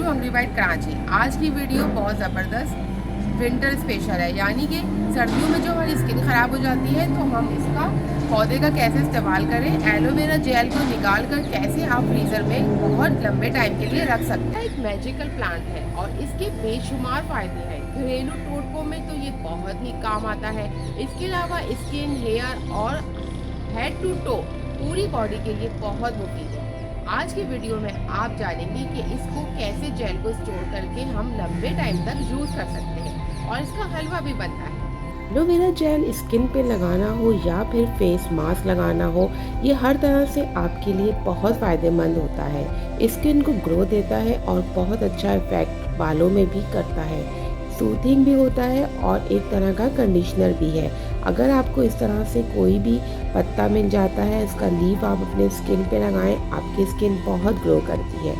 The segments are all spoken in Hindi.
To hungry bite Karachi. आज की वीडियो बहुत ज़बरदस्त विंटर स्पेशल है, यानी कि सर्दियों में जो हमारी स्किन ख़राब हो जाती है तो हम इसका पौधे का कैसे इस्तेमाल करें। एलोवेरा जेल को निकाल कर कैसे आप फ्रीज़र में बहुत लंबे टाइम के लिए रख सकते हैं। एक मैजिकल प्लांट है और इसके बेशुमार फ़ायदे हैं। घरेलू टोटकों में तो ये बहुत ही काम आता है। इसके अलावा स्किन, हेयर और हेड टू टो पूरी बॉडी के लिए बहुत मुफीद है। आज की वीडियो में आप जानेंगे कि इसको कैसे जेल को स्टोर करके हम लंबे टाइम तक यूज़ कर सकते हैं और इसका हलवा भी बनता है। एलोवेरा जेल स्किन पे लगाना हो या फिर फेस मास्क लगाना हो, ये हर तरह से आपके लिए बहुत फ़ायदेमंद होता है। स्किन को ग्रो देता है और बहुत अच्छा इफेक्ट बालों में भी करता है। सूथिंग भी होता है और एक तरह का कंडीशनर भी है। अगर आपको इस तरह से कोई भी पत्ता मिल जाता है, इसका लीफ आप अपने स्किन पे लगाएं, आपकी स्किन बहुत ग्लो करती है।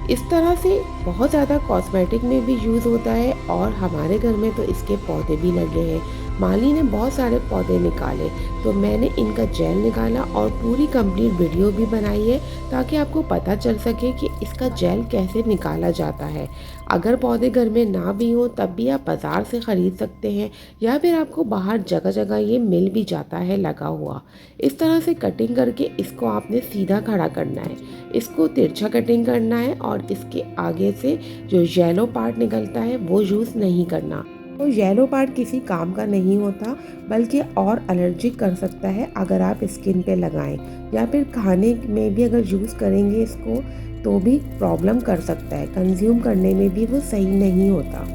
इस तरह से बहुत ज़्यादा कॉस्मेटिक में भी यूज़ होता है और हमारे घर में तो इसके पौधे भी लगे हैं। माली ने बहुत सारे पौधे निकाले तो मैंने इनका जेल निकाला और पूरी कंप्लीट वीडियो भी बनाई है ताकि आपको पता चल सके कि इसका जेल कैसे निकाला जाता है। अगर पौधे घर में ना भी हो तब भी आप बाज़ार से ख़रीद सकते हैं या फिर आपको बाहर जगह जगह ये मिल भी जाता है लगा हुआ। इस तरह से कटिंग करके इसको आपने सीधा खड़ा करना है, इसको तिरछा कटिंग करना है और इसके आगे से जो येलो पार्ट निकलता है वो यूज़ नहीं करना। तो येलो पार्ट किसी काम का नहीं होता बल्कि और एलर्जिक कर सकता है अगर आप स्किन पे लगाएं या फिर खाने में भी अगर यूज़ करेंगे इसको तो भी प्रॉब्लम कर सकता है, कंज्यूम करने में भी वो सही नहीं होता।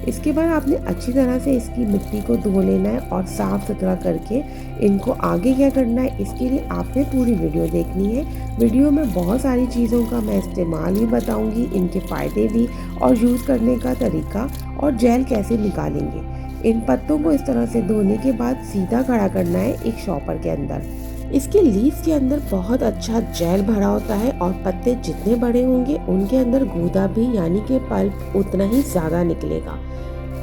इसके बाद आपने अच्छी तरह से इसकी मिट्टी को धो लेना है और साफ़ सुथरा करके इनको आगे क्या करना है इसके लिए आपने पूरी वीडियो देखनी है। वीडियो में बहुत सारी चीज़ों का मैं इस्तेमाल भी बताऊंगी, इनके फ़ायदे भी और यूज़ करने का तरीका और जेल कैसे निकालेंगे। इन पत्तों को इस तरह से धोने के बाद सीधा खड़ा करना है एक शॉपर के अंदर। इसके लीफ के अंदर बहुत अच्छा जेल भरा होता है और पत्ते जितने बड़े होंगे उनके अंदर गूदा भी यानी कि पल्प उतना ही ज़्यादा निकलेगा।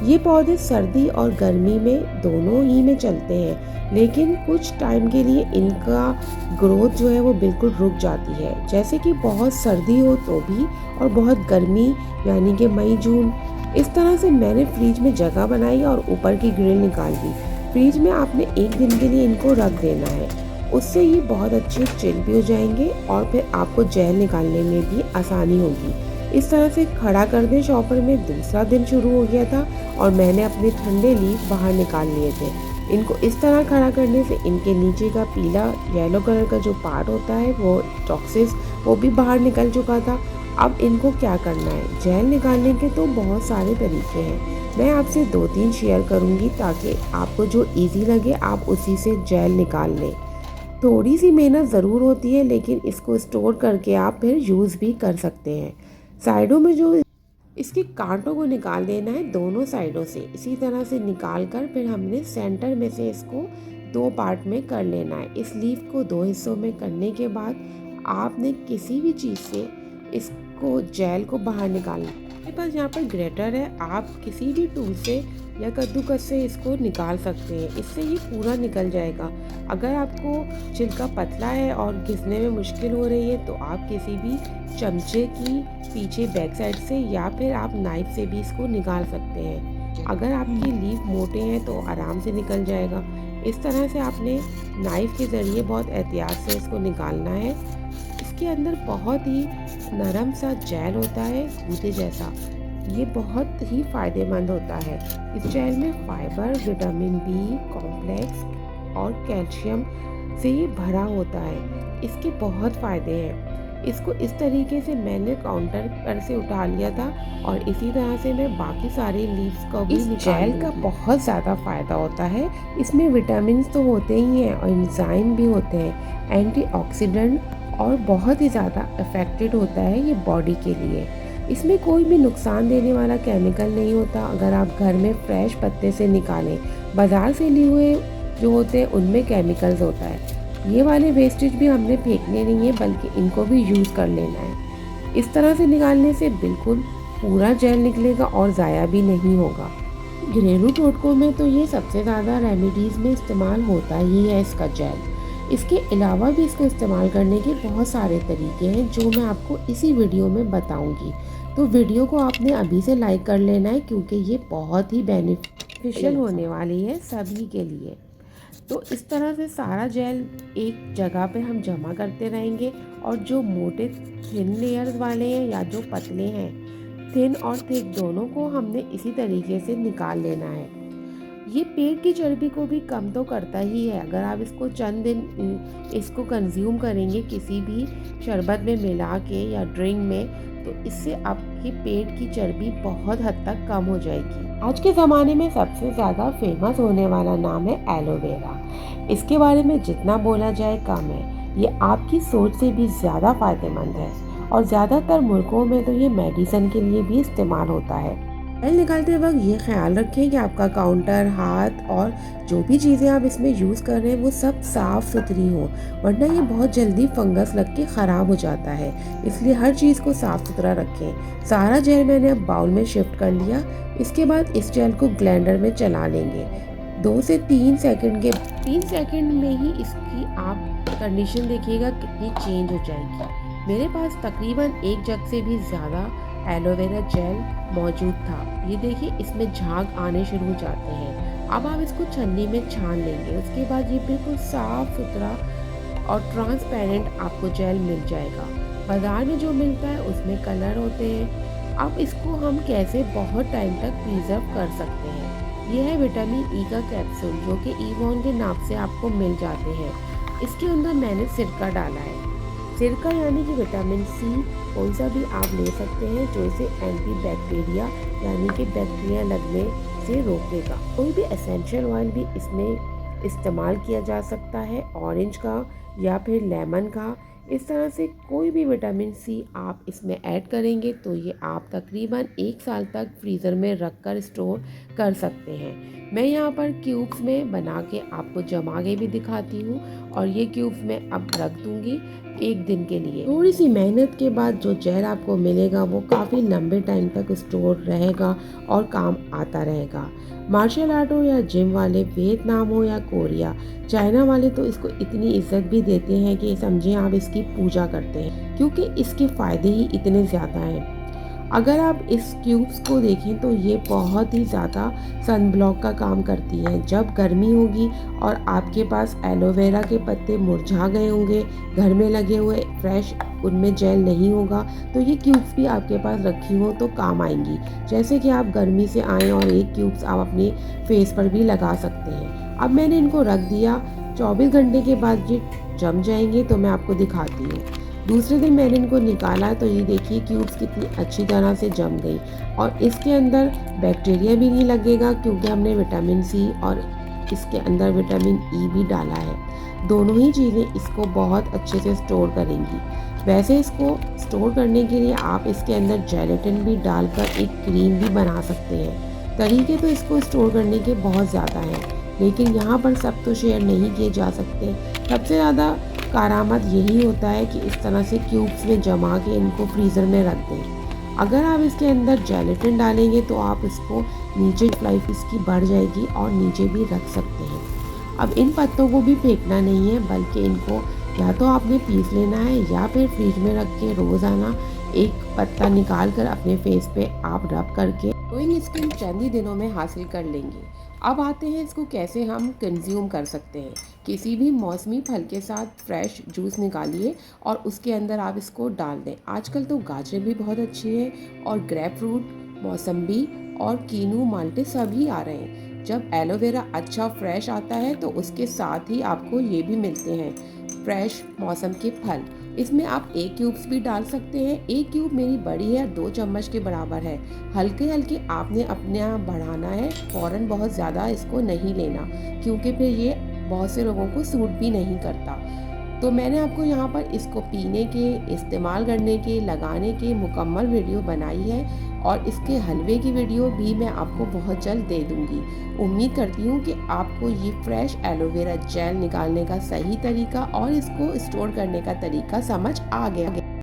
ये पौधे सर्दी और गर्मी में दोनों ही में चलते हैं, लेकिन कुछ टाइम के लिए इनका ग्रोथ जो है वो बिल्कुल रुक जाती है, जैसे कि बहुत सर्दी हो तो भी और बहुत गर्मी यानी कि मई जून। इस तरह से मैंने फ्रिज में जगह बनाई और ऊपर की ग्रिल निकाल दी। फ्रिज में आपने एक दिन के लिए इनको रख देना है, उससे ये बहुत अच्छे चिल भी हो जाएंगे और फिर आपको जेल निकालने में भी आसानी होगी। इस तरह से खड़ा कर दें शॉपर में। दूसरा दिन शुरू हो गया था और मैंने अपने ठंडे लीफ बाहर निकाल लिए थे। इनको इस तरह खड़ा करने से इनके नीचे का पीला येलो कलर का जो पार्ट होता है वो टॉक्सिस वो भी बाहर निकल चुका था। अब इनको क्या करना है, जेल निकालने के तो बहुत सारे तरीके हैं, मैं आपसे 2-3 शेयर करूंगी ताकि आपको जो इजी लगे आप उसी से जेल निकाल लें। थोड़ी सी मेहनत ज़रूर होती है लेकिन इसको स्टोर करके आप फिर यूज़ भी कर सकते हैं। साइडों में जो इसके कांटों को निकाल देना है दोनों साइडों से, इसी तरह से निकाल कर फिर हमने सेंटर में से इसको 2 पार्ट में कर लेना है। इस लीफ को 2 हिस्सों में करने के बाद आपने किसी भी चीज़ से इसको जेल को बाहर निकालना है। मेरे पास यहाँ पर ग्रेटर है, आप किसी भी टूल से या कद्दूकस से इसको निकाल सकते हैं, इससे ये पूरा निकल जाएगा। अगर आपको छिलका पतला है और घिसने में मुश्किल हो रही है तो आप किसी भी चमचे की पीछे बैक साइड से या फिर आप नाइफ से भी इसको निकाल सकते हैं। अगर आपके लीफ मोटे हैं तो आराम से निकल जाएगा। इस तरह से आपने नाइफ के ज़रिए बहुत एहतियात से इसको निकालना है। इसके अंदर बहुत ही नरम सा जेल होता है, गूदे जैसा, ये बहुत ही फ़ायदेमंद होता है। इस जेल में फाइबर, विटामिन बी कॉम्प्लेक्स और कैल्शियम से ये भरा होता है। इसके बहुत फ़ायदे हैं। इसको इस तरीके से मैंने काउंटर पर से उठा लिया था और इसी तरह से मैं बाकी सारे लीव्स को भी निकाल जेल का बहुत ज़्यादा फ़ायदा होता है। इसमें विटामिन तो होते ही हैं और एंजाइम भी होते हैं, एंटीऑक्सीडेंट, और बहुत ही ज़्यादा इफ़ेक्टेड होता है ये बॉडी के लिए। इसमें कोई भी नुकसान देने वाला केमिकल नहीं होता। अगर आप घर में फ्रेश पत्ते से निकालें, बाज़ार से लिए हुए जो होते हैं उनमें केमिकल्स होता है। ये वाले वेस्टेज भी हमने फेंकने नहीं है बल्कि इनको भी यूज़ कर लेना है। इस तरह से निकालने से बिल्कुल पूरा जेल निकलेगा और ज़ाया भी नहीं होगा। घरेलू टोटकों में तो ये सबसे ज़्यादा रेमेडीज़ में इस्तेमाल होता ही है इसका जेल। इसके अलावा भी इसको इस्तेमाल करने के बहुत सारे तरीके हैं जो मैं आपको इसी वीडियो में बताऊंगी। तो वीडियो को आपने अभी से लाइक कर लेना है क्योंकि ये बहुत ही बेनिफिशियल होने वाली है सभी के लिए। तो इस तरह से सारा जेल एक जगह पे हम जमा करते रहेंगे और जो मोटे थिन लेयर्स वाले हैं या जो पतले हैं, थिन और थिक दोनों को हमने इसी तरीके से निकाल लेना है। ये पेट की चर्बी को भी कम तो करता ही है। अगर आप इसको चंद दिन इसको कंज्यूम करेंगे किसी भी शरबत में मिला के या ड्रिंक में, तो इससे आपकी पेट की चर्बी बहुत हद तक कम हो जाएगी। आज के ज़माने में सबसे ज़्यादा फेमस होने वाला नाम है एलोवेरा। इसके बारे में जितना बोला जाए कम है। ये आपकी सोच से भी ज़्यादा फ़ायदेमंद है और ज़्यादातर मुल्कों में तो ये मेडिसिन के लिए भी इस्तेमाल होता है। जेल निकालते वक्त ये ख्याल रखें कि आपका काउंटर, हाथ और जो भी चीज़ें आप इसमें यूज़ कर रहे हैं वो सब साफ़ सुथरी हो, वरना ये बहुत जल्दी फंगस लग के ख़राब हो जाता है। इसलिए हर चीज़ को साफ़ सुथरा रखें। सारा जेल मैंने अब बाउल में शिफ्ट कर लिया। इसके बाद इस जेल को ब्लेंडर में चला लेंगे। 2 से 3 सेकंड में ही इसकी आप कंडीशन देखिएगा कितनी चेंज हो जाएगी। मेरे पास तकरीबन 1 जग से भी ज़्यादा एलोवेरा जेल मौजूद था। ये देखिए इसमें झाग आने शुरू हो जाते हैं। अब आप इसको छन्नी में छान लेंगे। उसके बाद ये बिल्कुल साफ़ सुथरा और ट्रांसपेरेंट आपको जेल मिल जाएगा। बाज़ार में जो मिलता है उसमें कलर होते हैं। अब इसको हम कैसे बहुत टाइम तक प्रिजर्व कर सकते हैं। यह है विटामिन ई का कैप्सूल जो कि ईवॉन के नाम से आपको मिल जाते हैं। इसके अंदर मैंने सिरका डाला है। सिरका यानी कि विटामिन सी कोई सा भी आप ले सकते हैं जो इसे एंटी बैक्टीरिया यानी कि बैक्टीरिया लगने से रोकेगा। कोई भी एसेंशियल ऑयल भी इसमें इस्तेमाल किया जा सकता है, ऑरेंज का या फिर लेमन का। इस तरह से कोई भी विटामिन सी आप इसमें ऐड करेंगे तो ये आप तकरीबन 1 साल तक फ्रीज़र में रख कर स्टोर कर सकते हैं। मैं यहाँ पर क्यूब्स में बना के आपको जमा के भी दिखाती हूँ और ये क्यूब्स मैं अब रख दूँगी 1 दिन के लिए। थोड़ी सी मेहनत के बाद जो जेल आपको मिलेगा वो काफ़ी लंबे टाइम तक स्टोर रहेगा और काम आता रहेगा। मार्शल आर्ट हो या जिम वाले, वियतनाम हो या कोरिया, चाइना वाले तो इसको इतनी इज्जत भी देते हैं कि समझें आप इसकी पूजा करते हैं क्योंकि इसके फ़ायदे ही इतने ज़्यादा हैं। अगर आप इस क्यूब्स को देखें तो ये बहुत ही ज़्यादा सन ब्लॉक का काम करती है। जब गर्मी होगी और आपके पास एलोवेरा के पत्ते मुरझा गए होंगे, घर में लगे हुए फ्रेश उनमें जेल नहीं होगा, तो ये क्यूब्स भी आपके पास रखी हो तो काम आएंगी। जैसे कि आप गर्मी से आएँ और एक क्यूब्स आप अपने फेस पर भी लगा सकते हैं। अब मैंने इनको रख दिया। 24 घंटे के बाद ये जम जाएंगे तो मैं आपको दिखाती हूँ। दूसरे दिन मैंने इनको निकाला तो ये देखिए क्यूब्स कितनी अच्छी तरह से जम गई और इसके अंदर बैक्टीरिया भी नहीं लगेगा क्योंकि हमने विटामिन सी और इसके अंदर विटामिन ई भी डाला है। दोनों ही चीज़ें इसको बहुत अच्छे से स्टोर करेंगी। वैसे इसको स्टोर करने के लिए आप इसके अंदर जेलेटिन भी डालकर एक क्रीम भी बना सकते हैं। तरीके तो इसको स्टोर करने के बहुत ज़्यादा हैं, लेकिन यहाँ पर सब तो शेयर नहीं किए जा सकते। सबसे ज़्यादा कारामद यही होता है कि इस तरह से क्यूब्स में जमा के इनको फ्रीज़र में रख दें। अगर आप इसके अंदर जेलेटिन डालेंगे तो आप इसको नीचे लाइफ इसकी बढ़ जाएगी और नीचे भी रख सकते हैं। अब इन पत्तों को भी फेंकना नहीं है, बल्कि इनको या तो आपने पीस लेना है या फिर फ्रिज में रख के रोज़ाना एक पत्ता निकाल कर अपने फेस पे आप रब करके ग्लोइंग स्किन चंद ही दिनों में हासिल कर लेंगे। अब आते हैं इसको कैसे हम कंज्यूम कर सकते हैं। किसी भी मौसमी फल के साथ फ्रेश जूस निकालिए और उसके अंदर आप इसको डाल दें। आजकल तो गाजर भी बहुत अच्छी है और ग्रेप फ्रूट, मौसम्बी और कीनू, माल्टे सभी आ रहे हैं। जब एलोवेरा अच्छा फ्रेश आता है तो उसके साथ ही आपको ये भी मिलते हैं फ्रेश मौसम के फल। इसमें आप 1 क्यूब्स भी डाल सकते हैं। 1 क्यूब मेरी बड़ी है, 2 चम्मच के बराबर है। हल्के हल्के आपने अपने यहाँ बढ़ाना है, फ़ौरन बहुत ज़्यादा इसको नहीं लेना क्योंकि फिर ये बहुत से लोगों को सूट भी नहीं करता। तो मैंने आपको यहाँ पर इसको पीने के, इस्तेमाल करने के, लगाने के मुकम्मल वीडियो बनाई है और इसके हलवे की वीडियो भी मैं आपको बहुत जल्द दे दूँगी। उम्मीद करती हूँ कि आपको ये फ्रेश एलोवेरा जेल निकालने का सही तरीका और इसको स्टोर करने का तरीका समझ आ गया।